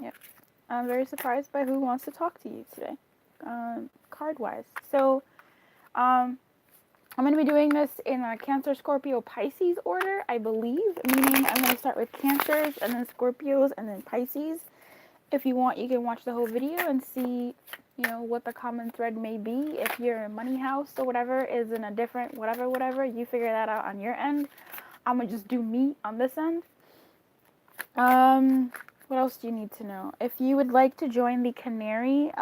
Yep. I'm very surprised by who wants to talk to you today, card-wise. So, I'm going to be doing this in a Cancer, Scorpio, Pisces order, I believe, meaning I'm going to start with Cancers and then Scorpios and then Pisces. If you want, you can watch the whole video and see, you know, what the common thread may be. If your money house or whatever is in a different whatever, you figure that out on your end. I'm going to just do me on this end. What else do you need to know? If you would like to join the Canary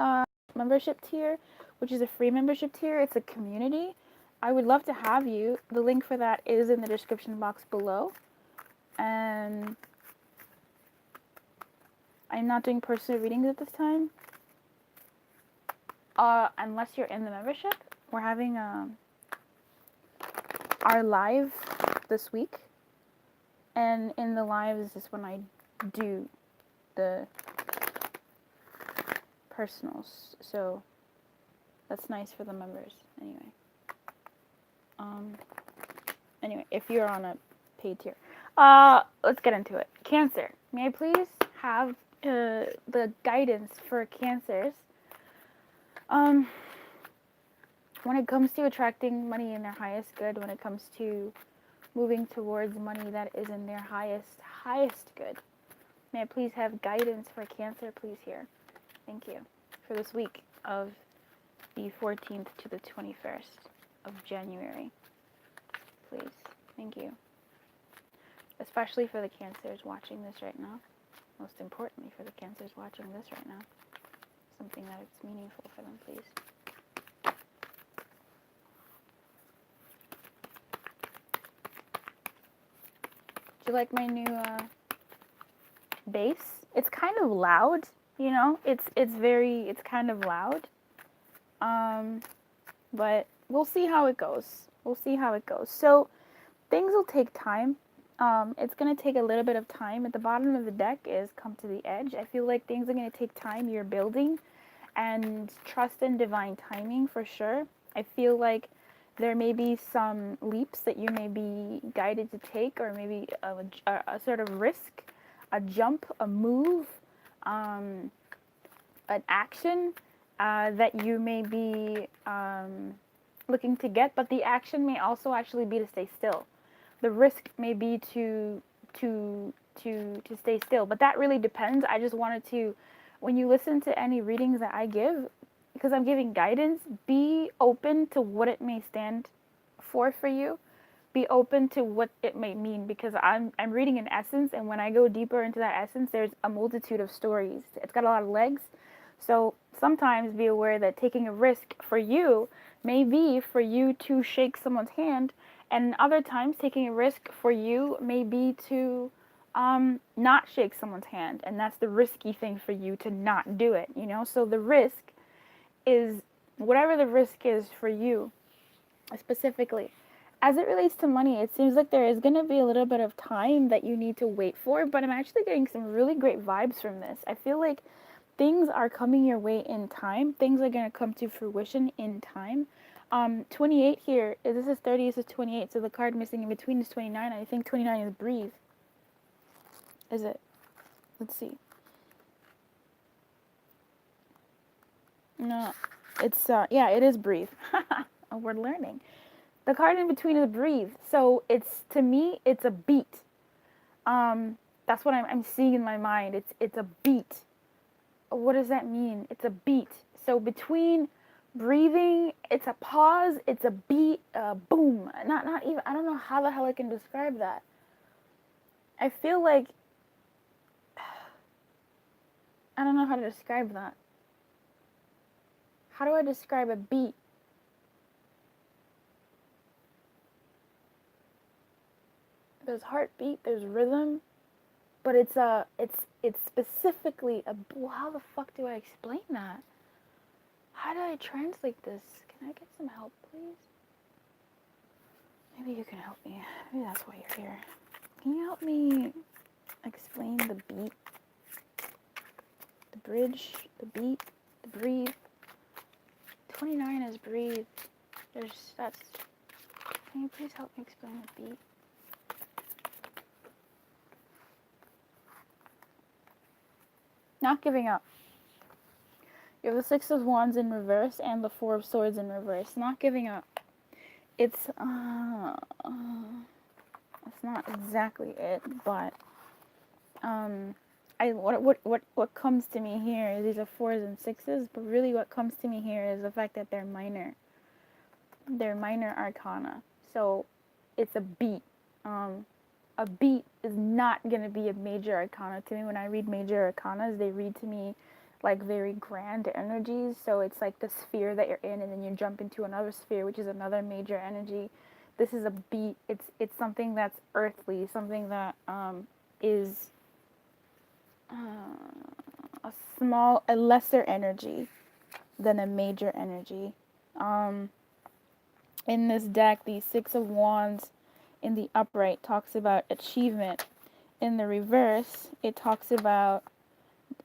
membership tier, which is a free membership tier, it's a community. I would love to have you. The link for that is in the description box below. And I'm not doing personal readings at this time. Unless you're in the membership. We're having our live this week. And in the lives is when I do the personals. So that's nice for the members anyway. Anyway, if you're on a paid tier. Let's get into it. Cancer. May I please have the guidance for Cancers? When it comes to attracting money in their highest good, when it comes to moving towards money that is in their highest good. May I please have guidance for Cancer, please, here? Thank you. For this week of the 14th to the 21st of January. Please. Thank you. Especially for the Cancers watching this right now. Most importantly, for the Cancers watching this right now. Something that it's meaningful for them, please. Do you like my new bass? It's kind of loud, you know. It's kind of loud. But we'll see how it goes. We'll see how it goes. So things will take time. It's gonna take a little bit of time. At the bottom of the deck is come to the edge. I feel like things are gonna take time. You're building, and trust in divine timing for sure. I feel like there may be some leaps that you may be guided to take, or maybe a sort of risk, a jump, a move, an action that you may be looking to get, but the action may also actually be to stay still. The risk may be to stay still, but that really depends. I just wanted to, when you listen to any readings that I give, because I'm giving guidance, be open to what it may stand for you. Be open to what it may mean, because I'm reading an essence, and when I go deeper into that essence, there's a multitude of stories. It's got a lot of legs. So sometimes be aware that taking a risk for you may be for you to shake someone's hand, and other times taking a risk for you may be to not shake someone's hand, and that's the risky thing for you, to not do it, you know? So the risk is whatever the risk is for you specifically. As it relates to money, it seems like there is going to be a little bit of time that you need to wait for, but I'm actually getting some really great vibes from this. I feel like things are coming your way in time. Things are going to come to fruition in time. 28 here, this is 30, this is 28, so the card missing in between is 29. I think 29 is breathe. Is it? Let's see. No, it's, yeah, it is breathe. We're learning. The card in between is breathe. So it's, to me, it's a beat. That's what I'm seeing in my mind. It's a beat. What does that mean? It's a beat. So between breathing, it's a pause, it's a beat, boom. Not even, I don't know how the hell I can describe that. I feel like, I don't know how to describe that. How do I describe a beat? There's heartbeat, there's rhythm, but it's specifically a, well, how the fuck do I explain that? How do I translate this? Can I get some help, please? Maybe you can help me. Maybe that's why you're here. Can you help me explain the beat? The bridge, the beat, the breathe. 29 is breathe. Can you please help me explain the beat? Not giving up. You have the Six of Wands in reverse and the Four of Swords in reverse. Not giving up. It's that's not exactly it, but what comes to me here is these are fours and sixes, but really what comes to me here is the fact that they're minor. They're minor arcana. So it's a beat. A beat is not going to be a major arcana to me. When I read major arcanas, they read to me like very grand energies. So it's like the sphere that you're in, and then you jump into another sphere, which is another major energy. This is a beat. It's something that's earthly, something that is a lesser energy than a major energy. In this deck, the Six of Wands in the upright talks about achievement. In the reverse, it talks about,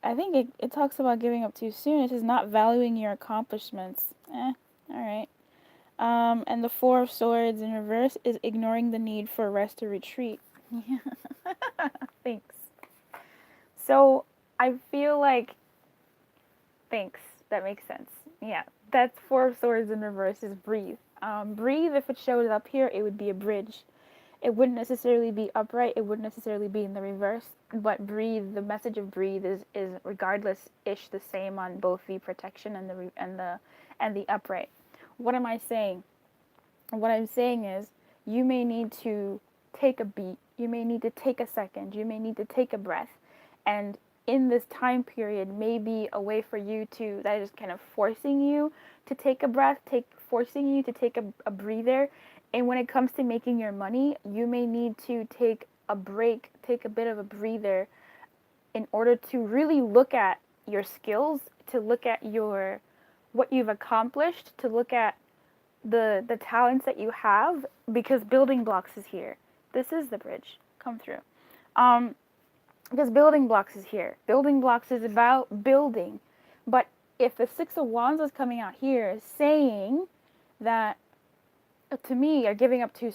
I think it talks about giving up too soon. It says not valuing your accomplishments. Alright. And the Four of Swords in reverse is ignoring the need for rest or retreat. Yeah. Thanks. So, I feel like, thanks, that makes sense. Yeah, that's Four of Swords in reverse is breathe. Breathe, if it showed up here, it would be a bridge. It wouldn't necessarily be upright, it wouldn't necessarily be in the reverse, but breathe, the message of breathe is regardless-ish the same on both the protection and the upright. What am I saying? What I'm saying is you may need to take a beat, you may need to take a second, you may need to take a breath, and in this time period may be a way for you to, that is kind of forcing you to take a breath, forcing you to take a breather. And when it comes to making your money, you may need to take a break, take a bit of a breather in order to really look at your skills, to look at what you've accomplished, to look at the talents that you have, because building blocks is here. This is the bridge. Come through. Because building blocks is here. Building blocks is about building. But if the Six of Wands is coming out here saying that, to me, you're giving up too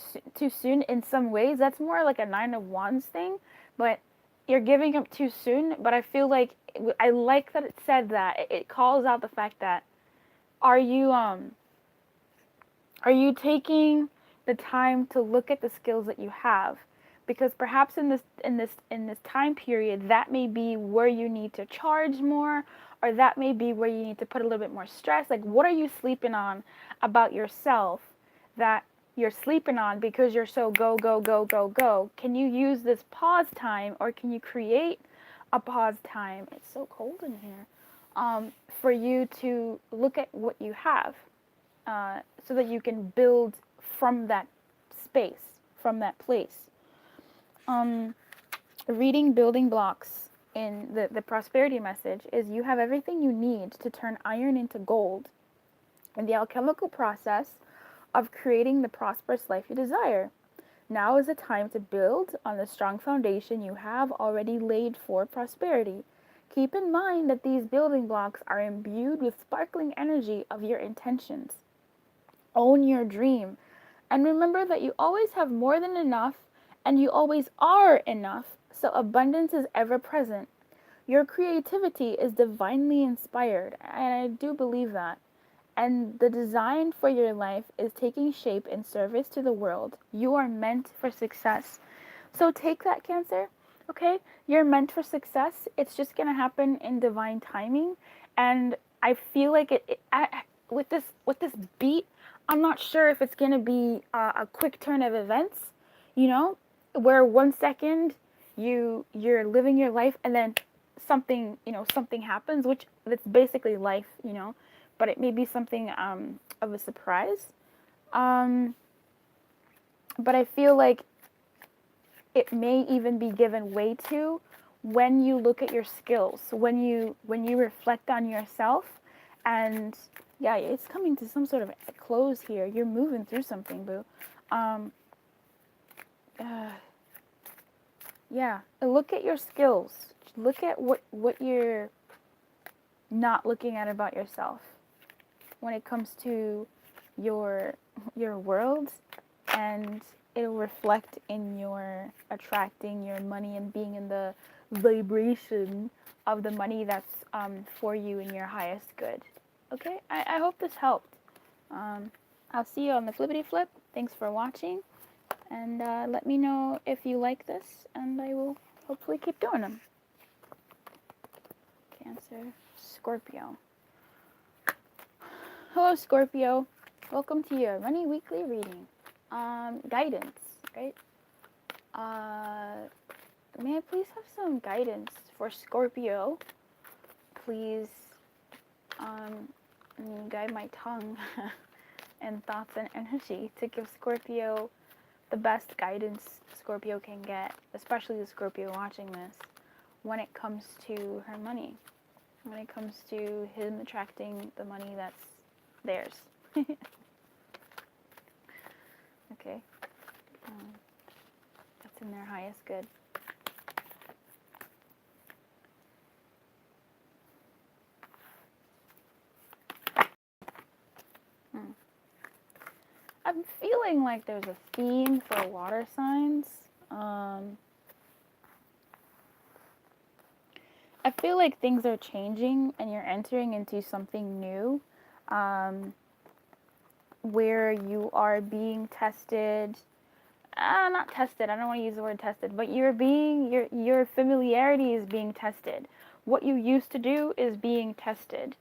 soon in some ways, that's more like a Nine of Wands thing. But you're giving up too soon. But I feel like, I like that it said that. It calls out the fact that, are you taking the time to look at the skills that you have? Because perhaps in this time period, that may be where you need to charge more, or that may be where you need to put a little bit more stress. Like, what are you sleeping on about yourself that you're sleeping on because you're so go, go, go, go, go? Can you use this pause time, or can you create a pause time? It's so cold in here. For you to look at what you have, so that you can build from that space, from that place. Reading building blocks in the prosperity message is you have everything you need to turn iron into gold in the alchemical process of creating the prosperous life you desire. Now is the time to build on the strong foundation you have already laid for prosperity. Keep in mind that these building blocks are imbued with sparkling energy of your intentions. Own your dream, and remember that you always have more than enough, and you always are enough, so abundance is ever present. Your creativity is divinely inspired, and I do believe that. And the design for your life is taking shape in service to the world. You are meant for success. So take that, Cancer, okay? You're meant for success. It's just going to happen in divine timing. And I feel like with this beat, I'm not sure if it's going to be a quick turn of events, where 1 second you're living your life and then something happens, which that's basically life, but it may be something of a surprise. But I feel like it may even be given way to when you look at your skills, when you reflect on yourself. And yeah, it's coming to some sort of a close here. You're moving through something, boo. Yeah, look at your skills. Look at what you're not looking at about yourself when it comes to your world, and it'll reflect in your attracting your money and being in the vibration of the money that's for you in your highest good. Okay, I hope this helped. I'll see you on the flippity flip. Thanks for watching, and let me know if you like this, and I will hopefully keep doing them. Cancer, Scorpio. Hello, Scorpio. Welcome to your money weekly reading. Guidance, right? May I please have some guidance for Scorpio? Please, guide my tongue and thoughts and energy to give Scorpio the best guidance Scorpio can get, especially the Scorpio watching this, when it comes to her money, when it comes to him attracting the money that's theirs. Okay. That's in their highest good. I'm feeling like there's a theme for water signs. I feel like things are changing and you're entering into something new, where you are being tested. Not tested, I don't want to use the word tested, but your familiarity is being tested. What you used to do is being tested.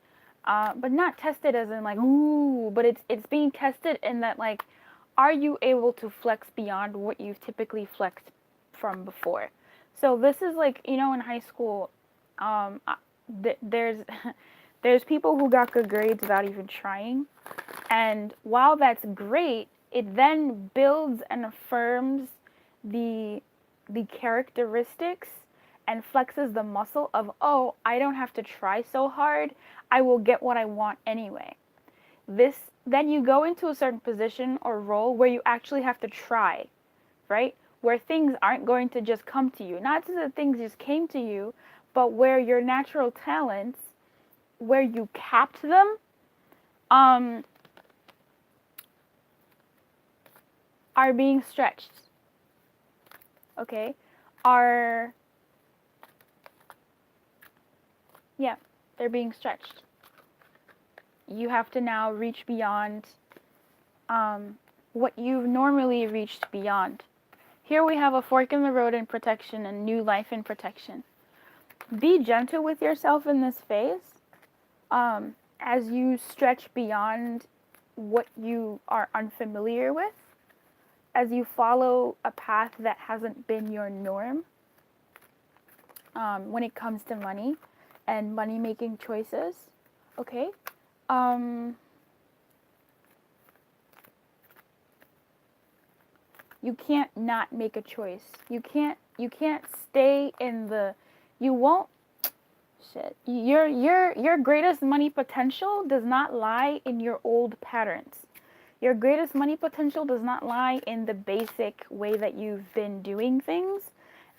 But not tested as in like, ooh, but it's being tested in that, like, are you able to flex beyond what you've typically flexed from before? So this is like, in high school, there's there's people who got good grades without even trying. And while that's great, it then builds and affirms the characteristics and flexes the muscle of, oh, I don't have to try so hard. I will get what I want anyway. Then you go into a certain position or role where you actually have to try, right? Where things aren't going to just come to you. Not that things just came to you, but where your natural talents, where you capped them, are being stretched. Okay? They're being stretched. You have to now reach beyond what you've normally reached beyond. Here we have a fork in the road in protection and new life in protection. Be gentle with yourself in this phase, as you stretch beyond what you are unfamiliar with, as you follow a path that hasn't been your norm, when it comes to money and money-making choices, okay? You can't not make a choice. You can't stay in the, you won't, shit. Your greatest money potential does not lie in your old patterns. Your greatest money potential does not lie in the basic way that you've been doing things.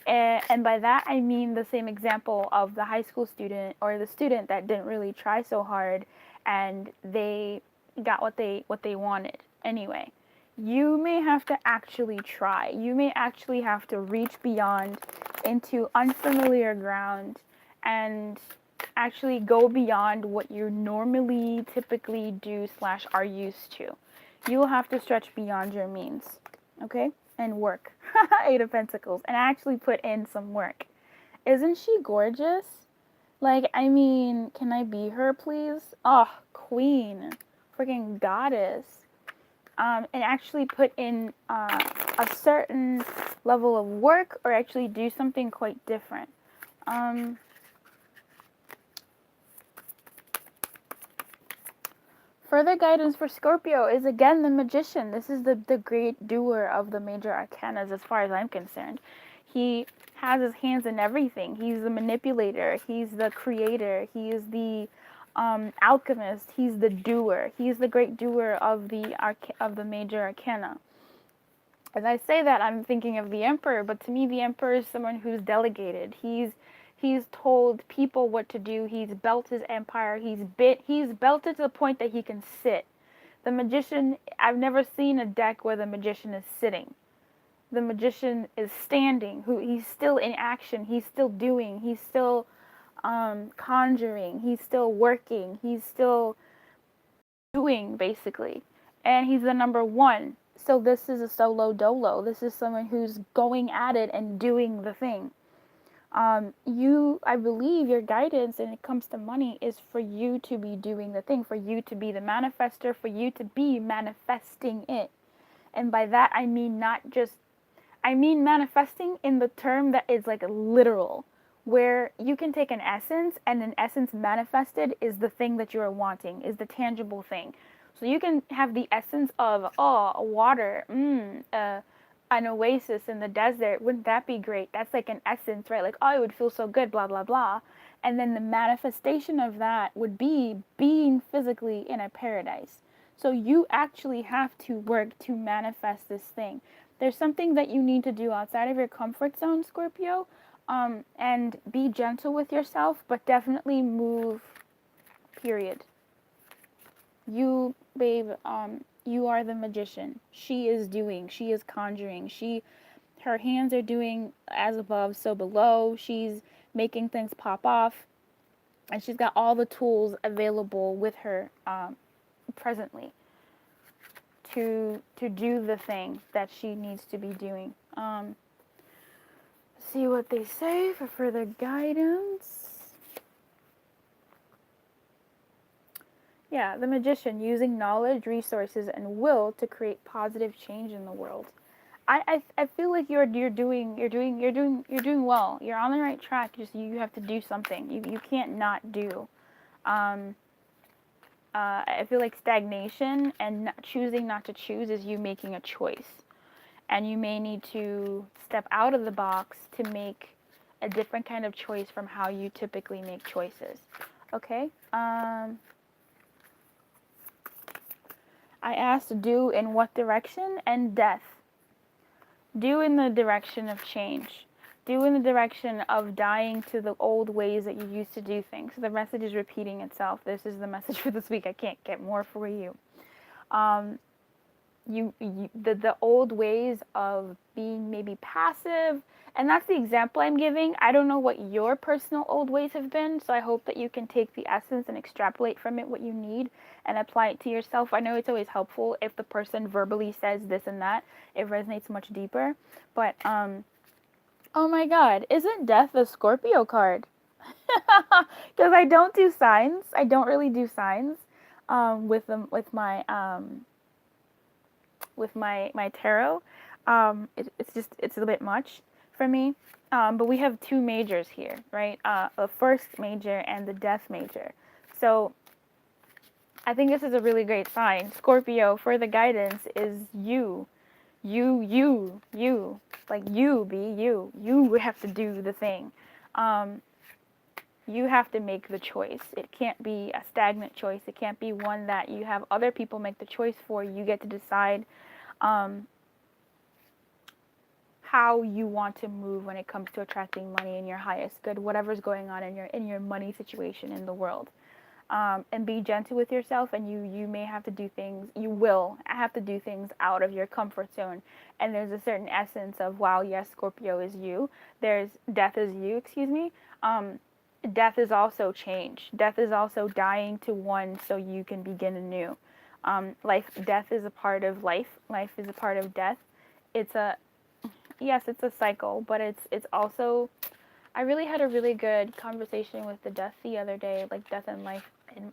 And by that, I mean the same example of the high school student or the student that didn't really try so hard and they got what they wanted anyway. You may have to actually try. You may actually have to reach beyond into unfamiliar ground and actually go beyond what you normally typically do / are used to. You will have to stretch beyond your means, okay? And work. 8 of Pentacles. And actually put in some work. Isn't she gorgeous? Like, I mean, can I be her, please? Oh, queen. Freaking goddess. And actually put in a certain level of work or actually do something quite different. Further guidance for Scorpio is again the Magician. This is the great doer of the major arcanas as far as I'm concerned. He has his hands in everything. He's the manipulator. He's the creator. He is the alchemist. He's the doer. He's the great doer of the major arcana. As I say that, I'm thinking of the Emperor, but to me the Emperor is someone who's delegated. He's told people what to do. He's built his empire. He's built it to the point that he can sit. The Magician, I've never seen a deck where the Magician is sitting. The magician is standing, who he's still in action, he's still doing, he's still conjuring, he's still working, he's still doing basically. And he's the number one. So this is a solo dolo. This is someone who's going at it and doing the thing. I believe your guidance when it comes to money is for you to be doing the thing, for you to be the manifester, for you to be manifesting it. And by that, I mean manifesting in the term that is like literal, where you can take an essence and an essence manifested is the thing that you are wanting, is the tangible thing. So you can have the essence of, oh, water, an oasis in the desert. Wouldn't that be great? That's like an essence, right? Like, oh, it would feel so good, blah, blah, blah. And then the manifestation of that would be being physically in a paradise. So you actually have to work to manifest this thing. There's something that you need to do outside of your comfort zone, Scorpio, and be gentle with yourself, but definitely move, period. You, babe, you are the magician. She is doing, she is conjuring, her hands are doing as above, so below. She's making things pop off, and she's got all the tools available with her presently to do the thing that she needs to be doing. See what they say for further guidance. Yeah, the magician using knowledge, resources, and will to create positive change in the world. I feel like you're doing well. You're on the right track. Just you have to do something. You can't not do. I feel like stagnation and choosing not to choose is you making a choice, and you may need to step out of the box to make a different kind of choice from how you typically make choices. Okay. I asked do in what direction, and death. Do in the direction of change. Do in the direction of dying to the old ways that you used to do things. So the message is repeating itself. This is the message for this week. I can't get more for you. The old ways of being maybe passive, and that's the example I'm giving. I don't know what your personal old ways have been, so I hope that you can take the essence and extrapolate from it what you need and apply it to yourself. I know it's always helpful if the person verbally says this and that. It resonates much deeper. But oh my god, isn't death a Scorpio card? Because I don't do signs. I don't really do signs with my tarot. It's a bit much for me. But we have two majors here, right? The first major and the death major. So I think this is a really great sign. Scorpio, for the guidance is you. You. Like you, be you. You have to do the thing. You have to make the choice. It can't be a stagnant choice. It can't be one that you have other people make the choice for. You get to decide how you want to move when it comes to attracting money in your highest good, whatever's going on in your money situation in the world. And be gentle with yourself, and you may have to do things, you will have to do things out of your comfort zone. And there's a certain essence of, wow, yes, Scorpio is you. There's death is you, excuse me. Death is also change. Death is also dying to one so you can begin anew. Death is a part of life. Life is a part of death. It's a cycle, but it's also, I really had a really good conversation with the death the other day, like death and life. And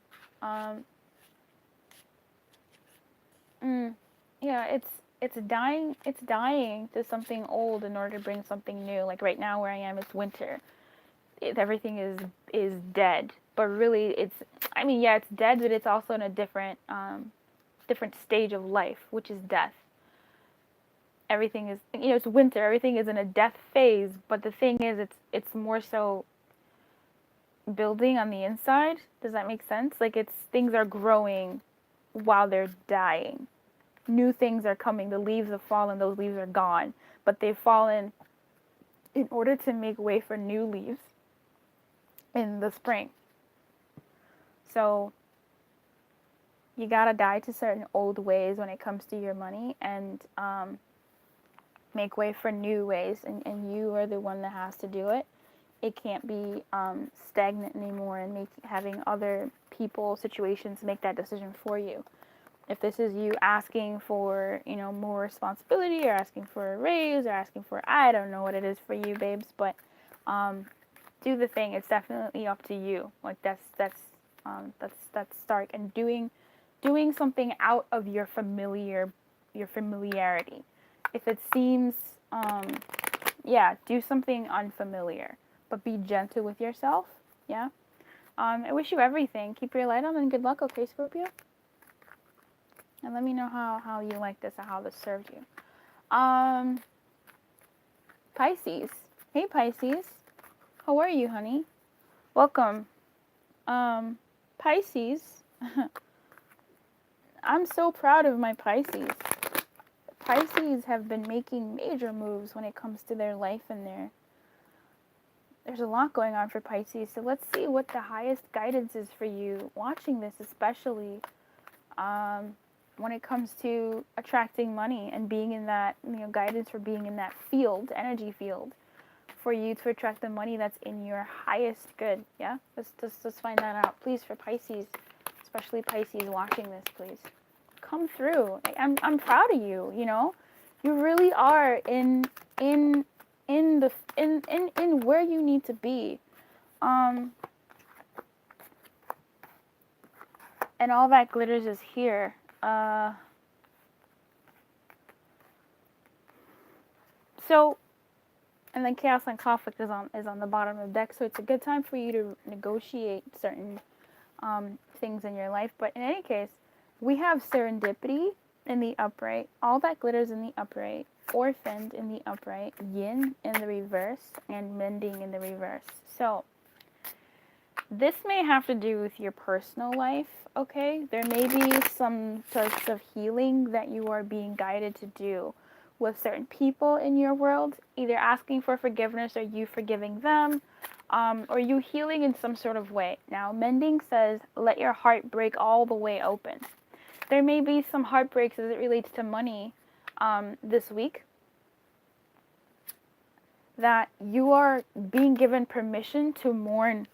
yeah, it's dying to something old in order to bring something new. Like right now where I am, it's winter. Everything is dead, but really it's dead, but it's also in a different stage of life, which is death. Everything is, it's winter, everything is in a death phase, but the thing is it's more so building on the inside. Does that make sense? Like things are growing while they're dying. New things are coming. The leaves have fallen, those leaves are gone, but they've fallen in order to make way for new leaves in the spring. So you gotta die to certain old ways when it comes to your money, and make way for new ways, and you are the one that has to do it. It can't be stagnant anymore and having other people, situations make that decision for you. If this is you asking for, more responsibility, or asking for a raise, or asking for, I don't know what it is for you, babes, but do the thing. It's definitely up to you. Like that's stark, and doing something out of your familiarity. If it seems, do something unfamiliar, but be gentle with yourself. Yeah. I wish you everything. Keep your light on and good luck, okay, Scorpio? And let me know how you like this, or how this served you. Pisces. Hey, Pisces. How are you, honey? Welcome. Pisces. I'm so proud of my Pisces. Pisces have been making major moves when it comes to their life, and there's a lot going on for Pisces. So let's see what the highest guidance is for you watching this, especially when it comes to attracting money and being in that, guidance for being in that field, energy field, for you to attract the money that's in your highest good. Yeah, let's find that out, please, for Pisces, especially Pisces watching this. Please come through. I'm proud of you. You really are in where you need to be. And all that glitters is here. So, and then chaos and conflict is on the bottom of the deck. So it's a good time for you to negotiate certain things in your life. But in any case, we have serendipity in the upright, all that glitters in the upright, orphaned in the upright, yin in the reverse, and mending in the reverse. So this may have to do with your personal life, okay? There may be some sorts of healing that you are being guided to do with certain people in your world, either asking for forgiveness or you forgiving them, or you healing in some sort of way. Now, mending says, let your heart break all the way open. There may be some heartbreaks as it relates to money this week that you are being given permission to mourn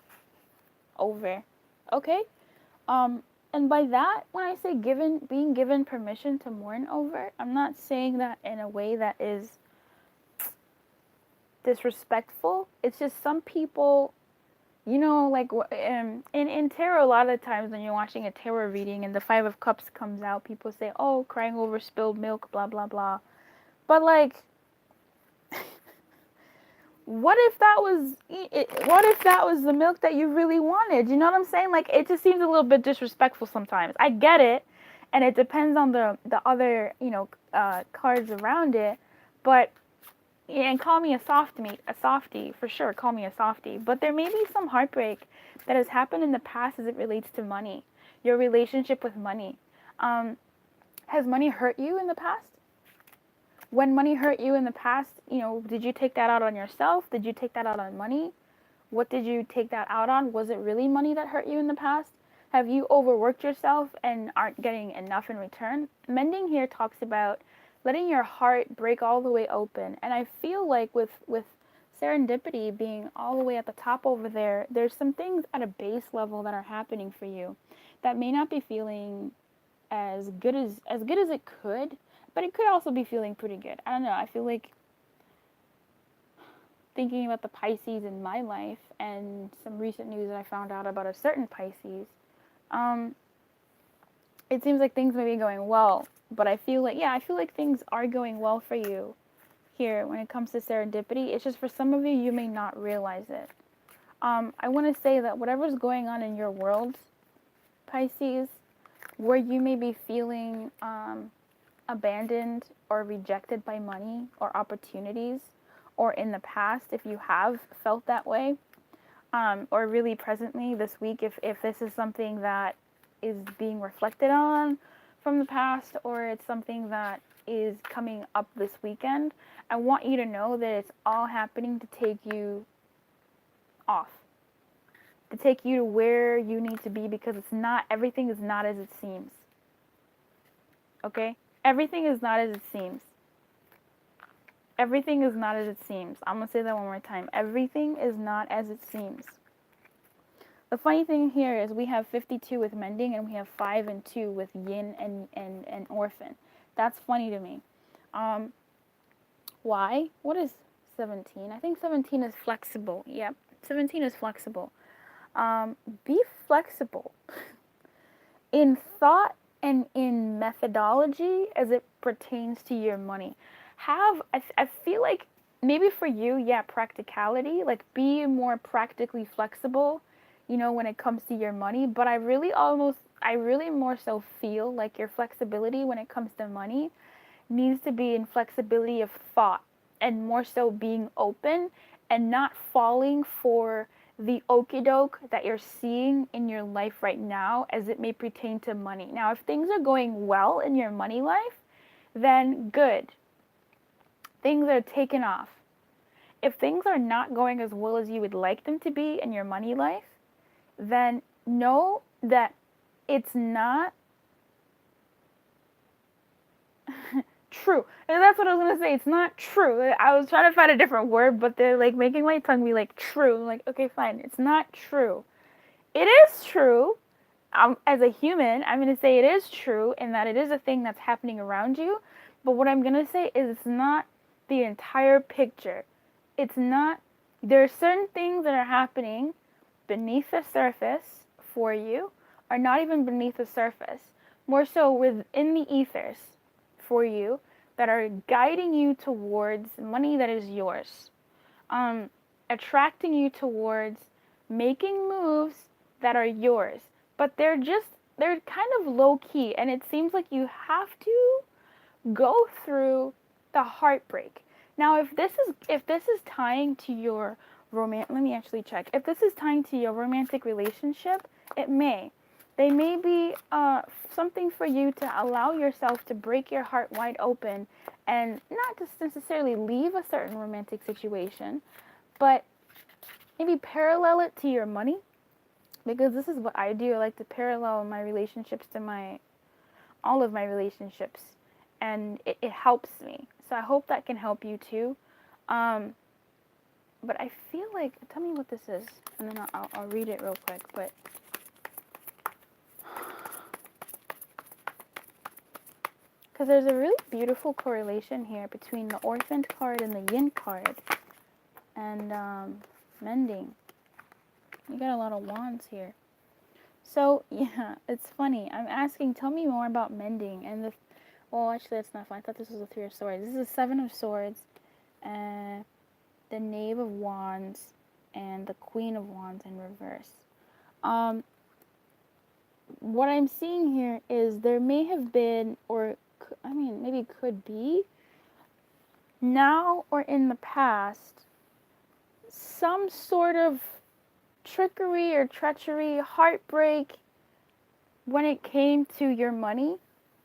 over, okay? And by that, when I say being given permission to mourn over, I'm not saying that in a way that is disrespectful. It's just some people, like in tarot, a lot of times when you're watching a tarot reading and the Five of Cups comes out, people say, oh, crying over spilled milk, blah, blah, blah. But like, what if that was the milk that you really wanted? You know what I'm saying? Like, it just seems a little bit disrespectful sometimes. I get it, and it depends on the other cards around it. But and call me a softie for sure. Call me a softie. But there may be some heartbreak that has happened in the past as it relates to money, your relationship with money. Has money hurt you in the past? When money hurt you in the past, did you take that out on yourself? Did you take that out on money? What did you take that out on? Was it really money that hurt you in the past? Have you overworked yourself and aren't getting enough in return? Mending here talks about letting your heart break all the way open. And I feel like with serendipity being all the way at the top over there, there's some things at a base level that are happening for you that may not be feeling as good as it could, but it could also be feeling pretty good. I don't know. I feel like thinking about the Pisces in my life and some recent news that I found out about a certain Pisces, it seems like things may be going well, but I feel like things are going well for you here when it comes to serendipity. It's just for some of you, you may not realize it. I want to say that whatever's going on in your world, Pisces, where you may be feeling abandoned or rejected by money or opportunities, or in the past, if you have felt that way, or really presently this week, if this is something that is being reflected on from the past, or it's something that is coming up this weekend, I want you to know that it's all happening to take you off, to take you to where you need to be, because everything is not as it seems. Okay? Everything is not as it seems. Everything is not as it seems. I'm going to say that one more time. Everything is not as it seems. The funny thing here is we have 52 with mending and we have 5 and 2 with yin and orphan. That's funny to me. Why? What is 17? I think 17 is flexible. Yep, 17 is flexible. Be flexible in thought and in methodology as it pertains to your money. I feel like maybe for you, yeah, practicality, like be more practically flexible, you know, when it comes to your money. But I really more so feel like your flexibility when it comes to money needs to be in flexibility of thought and more so being open and not falling for the okie doke that you're seeing in your life right now as it may pertain to money. Now, if things are going well in your money life, then good. Things are taken off. If things are not going as well as you would like them to be in your money life, then know that it's not true. And that's what I was going to say. It's not true. I was trying to find a different word, but they're like making my tongue be like true. I'm like, okay, fine. It's not true. It is true. As a human, I'm going to say it is true and that it is a thing that's happening around you. But what I'm going to say is it's not the entire picture. It's not, there are certain things that are happening beneath the surface for you, or not even beneath the surface, more so within the ethers for you that are guiding you towards money that is yours, attracting you towards making moves that are yours. But they're kind of low key, and it seems like you have to go through the heartbreak. Now, if this is tying to your let me actually check. If this is tying to your romantic relationship, it may. They may be something for you to allow yourself to break your heart wide open and not just necessarily leave a certain romantic situation, but maybe parallel it to your money. Because this is what I do. I like to parallel my relationships to all of my relationships. And it helps me. So I hope that can help you too. But I feel like, tell me what this is, and then I'll read it real quick. But because there's a really beautiful correlation here between the orphaned card and the yin card, and mending. You got a lot of wands here. So yeah, it's funny. I'm asking, tell me more about mending, and well, actually that's not fun. I thought this was a 3 of Swords. This is a 7 of Swords, and the Knave of Wands, and the Queen of Wands in reverse. What I'm seeing here is there may have been, or I mean, maybe could be, now or in the past, some sort of trickery or treachery, heartbreak when it came to your money.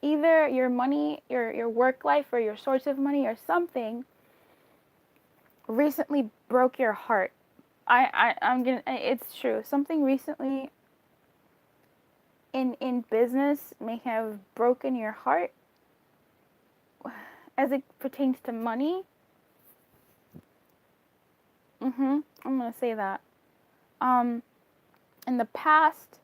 Either your money, your work life, or your source of money, or something recently broke your heart. It's true. Something recently in business may have broken your heart as it pertains to money. I'm gonna say that. In the past,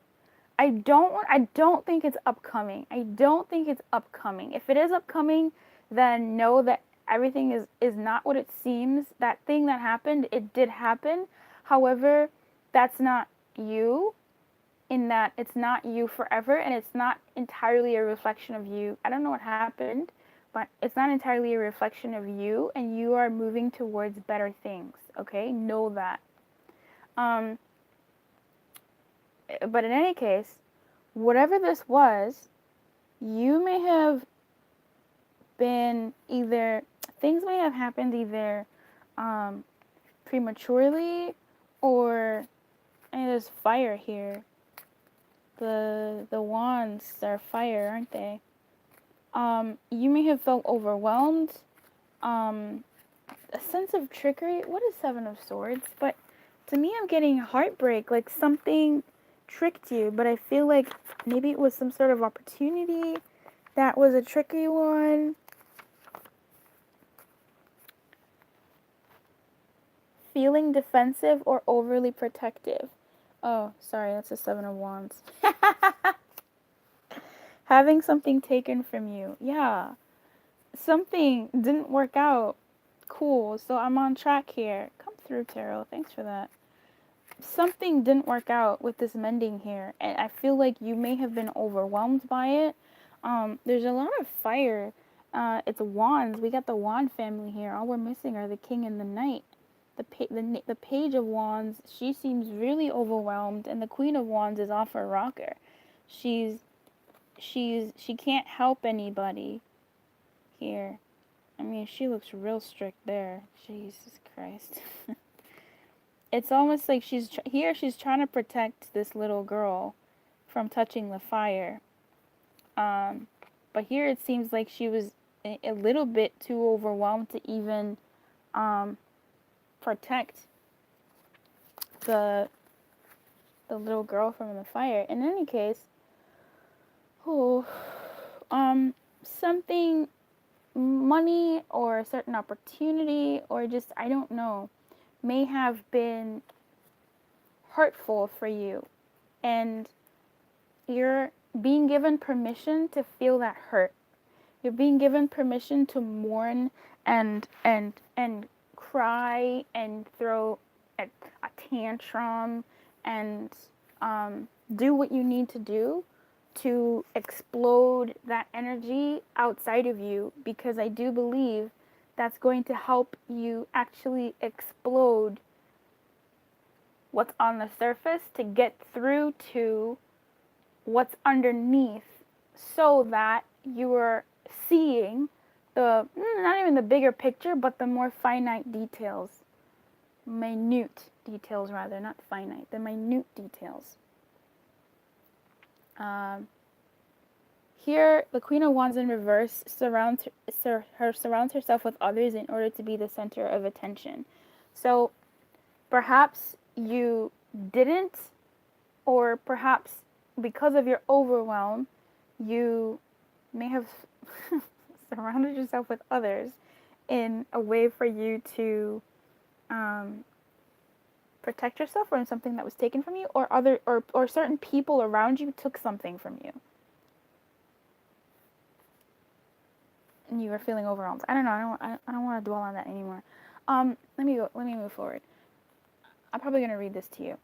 I don't think it's upcoming. I don't think it's upcoming. If it is upcoming, then know that everything is not what it seems. That thing that happened, it did happen. However, that's not you, in that it's not you forever, and it's not entirely a reflection of you. I don't know what happened, but it's not entirely a reflection of you, and you are moving towards better things, okay? Know that. But in any case, whatever this was, you may have been things may have happened either prematurely, or, and there's fire here. The wands are fire, aren't they? You may have felt overwhelmed, a sense of trickery. What is 7 of Swords? But to me, I'm getting heartbreak, like something tricked you, but I feel like maybe it was some sort of opportunity that was a tricky one. feeling defensive or overly protective. Oh, sorry, that's a 7 of Wands. Having something taken from you. Yeah. Something didn't work out. Cool. So I'm on track here. Come through, Tarot. Thanks for that. Something didn't work out with this mending here, and I feel like you may have been overwhelmed by it. There's a lot of fire. It's wands. We got the wand family here. All we're missing are the king and the knight. The page of wands, she seems really overwhelmed, and the queen of wands is off her rocker. She can't help anybody here. I mean, she looks real strict there. Jesus Christ. It's almost like she's trying to protect this little girl from touching the fire. But here it seems like she was a little bit too overwhelmed to even protect the little girl from the fire. In any case, something, money or a certain opportunity or just, I don't know, may have been hurtful for you, and you're being given permission to feel that hurt. You're being given permission to mourn and cry and throw a tantrum and do what you need to do to explode that energy outside of you, because I do believe that's going to help you actually explode what's on the surface to get through to what's underneath, so that you are seeing the, not even the bigger picture, but the more finite details. Minute details, rather, not finite. The minute details. Here, the Queen of Wands in reverse surrounds herself with others in order to be the center of attention. So, perhaps you didn't, or perhaps because of your overwhelm, you may have surrounded yourself with others in a way for you to protect yourself from something that was taken from you, or certain people around you took something from you, and you were feeling overwhelmed. I don't know. I don't want to dwell on that anymore. Let me move forward. I'm probably gonna read this to you.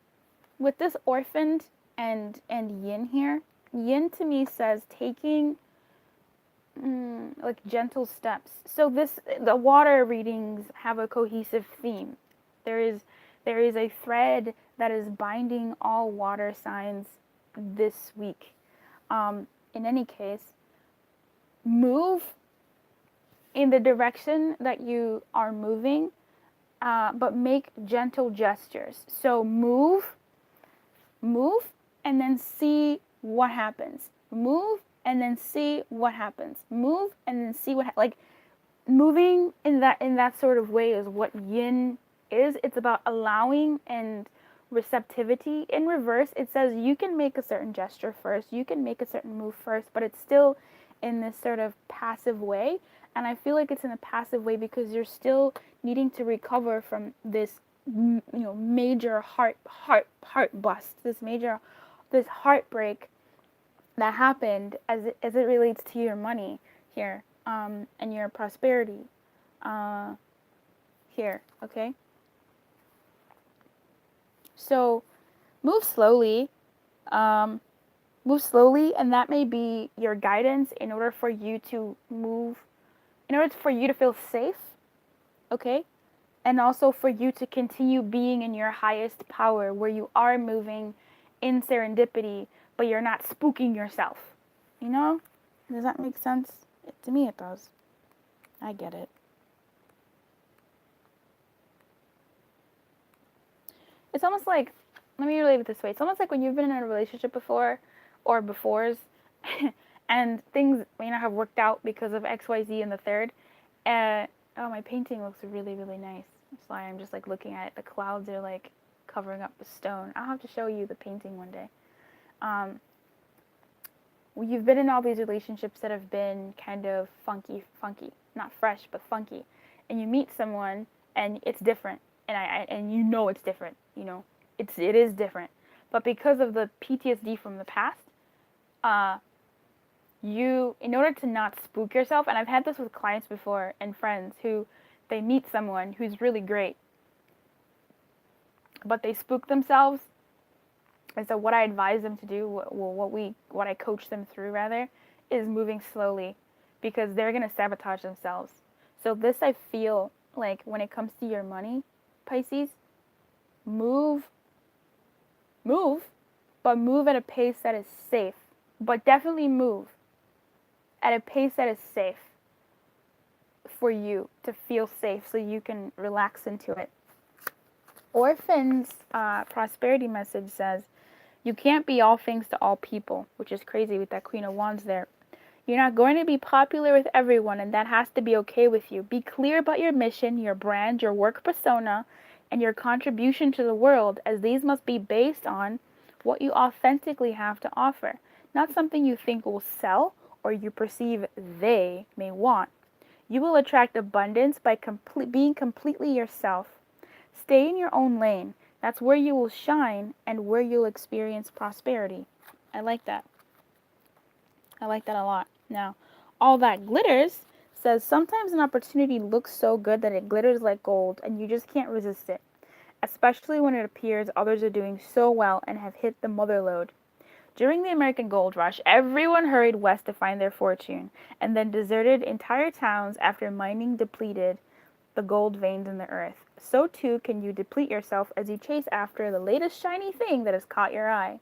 With this orphaned and yin here, yin to me says taking like gentle steps. So the water readings have a cohesive theme. There is a thread that is binding all water signs this week. In any case, move in the direction that you are moving, but make gentle gestures. So move, and then see what happens. Move, and then see what happens. Move, and then see what like moving in that sort of way is what yin is. It's about allowing and receptivity. In reverse, it says you can make a certain gesture first, you can make a certain move first, but it's still in this sort of passive way. And I feel like it's in a passive way because you're still needing to recover from this, major heart bust, this heartbreak that happened as it relates to your money here, and your prosperity here, okay? So move slowly, and that may be your guidance in order for you to move, in order for you to feel safe, okay? And also for you to continue being in your highest power, where you are moving in serendipity, but you're not spooking yourself. You know? Does that make sense? To me it does. I get it. It's almost like, let me relate it this way. It's almost like when you've been in a relationship before, or befores, and things may not have worked out because of X, Y, Z and the third. Oh, my painting looks really, really nice. I'm sorry, I'm just like looking at it. The clouds are like covering up the stone. I'll have to show you the painting one day. You've been in all these relationships that have been kind of funky, not fresh, but funky. And you meet someone and it's different. and you know it's different, you know, it is different. But because of the PTSD from the past, uh, in order to not spook yourself, and I've had this with clients before and friends who they meet someone who's really great, but they spook themselves. And so what I advise them to do, what I coach them through rather, is moving slowly, because they're gonna sabotage themselves. So this, I feel like, when it comes to your money, Pisces, move, move, but move at a pace that is safe. But definitely move at a pace that is safe for you to feel safe, so you can relax into it. Orphan's prosperity message says, you can't be all things to all people, which is crazy with that Queen of Wands there. You're not going to be popular with everyone, and that has to be okay with you. Be clear about your mission, your brand, your work persona, and your contribution to the world, as these must be based on what you authentically have to offer, not something you think will sell or you perceive they may want. You will attract abundance by being completely yourself. Stay in your own lane. That's where you will shine and where you'll experience prosperity. I like that. I like that a lot. Now, all that glitters says, sometimes an opportunity looks so good that it glitters like gold and you just can't resist it, especially when it appears others are doing so well and have hit the mother lode. During the American Gold Rush, everyone hurried west to find their fortune, and then deserted entire towns after mining depleted the gold veins in the earth. So too can you deplete yourself as you chase after the latest shiny thing that has caught your eye.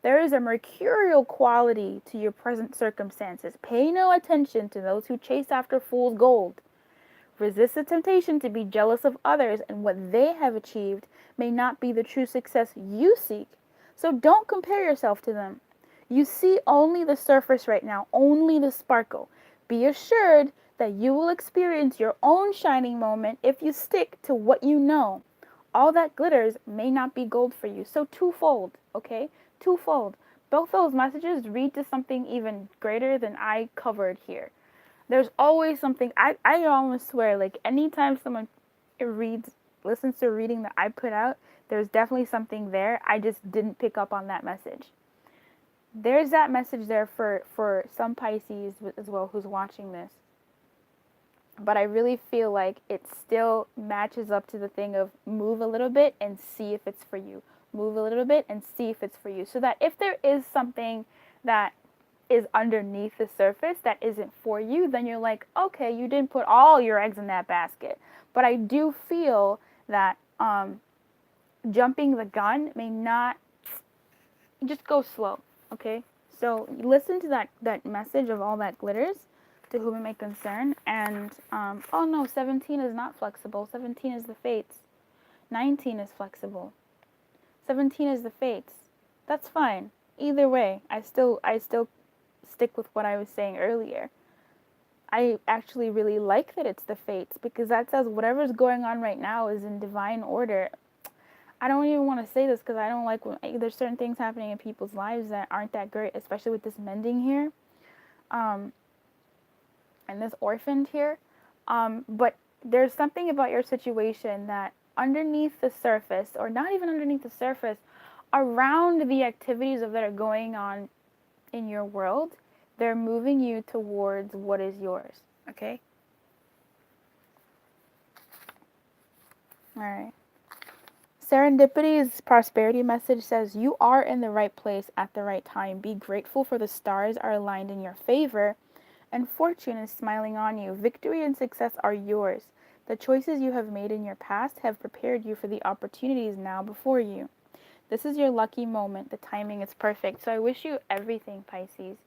There is a mercurial quality to your present circumstances. Pay no attention to those who chase after fool's gold. Resist the temptation to be jealous of others, and what they have achieved may not be the true success you seek. So don't compare yourself to them. You see only the surface right now, only the sparkle. Be assured that you will experience your own shining moment if you stick to what you know. All that glitters may not be gold for you. So twofold, okay? Twofold. Both those messages read to something even greater than I covered here. There's always something, I almost swear, like, anytime someone listens to a reading that I put out, there's definitely something there. I just didn't pick up on that message. There's that message there for some Pisces as well who's watching this. But I really feel like it still matches up to the thing of move a little bit and see if it's for you. Move a little bit and see if it's for you. So that if there is something that is underneath the surface that isn't for you, then you're like, okay, you didn't put all your eggs in that basket. But I do feel that jumping the gun may not, just go slow, okay? So listen to that message of all that glitters, to whom it may concern. And oh no, 17 is not flexible. 17 is the fates. 19 is flexible. 17 is the fates. That's fine. Either way, I still stick with what I was saying earlier. I actually really like that it's the fates, because that says whatever's going on right now is in divine order. I don't even want to say this because I don't like when there's certain things happening in people's lives that aren't that great, especially with this mending here, and this orphaned here. But there's something about your situation that underneath the surface, or not even underneath the surface, around the activities that are going on in your world, they're moving you towards what is yours, okay? All right. Serendipity's prosperity message says, you are in the right place at the right time. Be grateful for the stars are aligned in your favor, and fortune is smiling on you. Victory and success are yours. The choices you have made in your past have prepared you for the opportunities now before you. This is your lucky moment. The timing is perfect. So I wish you everything, Pisces.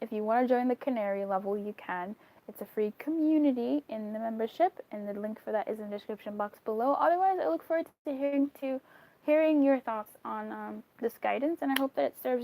If you want to join the Canary level, you can. It's a free community in the membership, and the link for that is in the description box below. Otherwise, I look forward to hearing your thoughts on this guidance, and I hope that it serves you.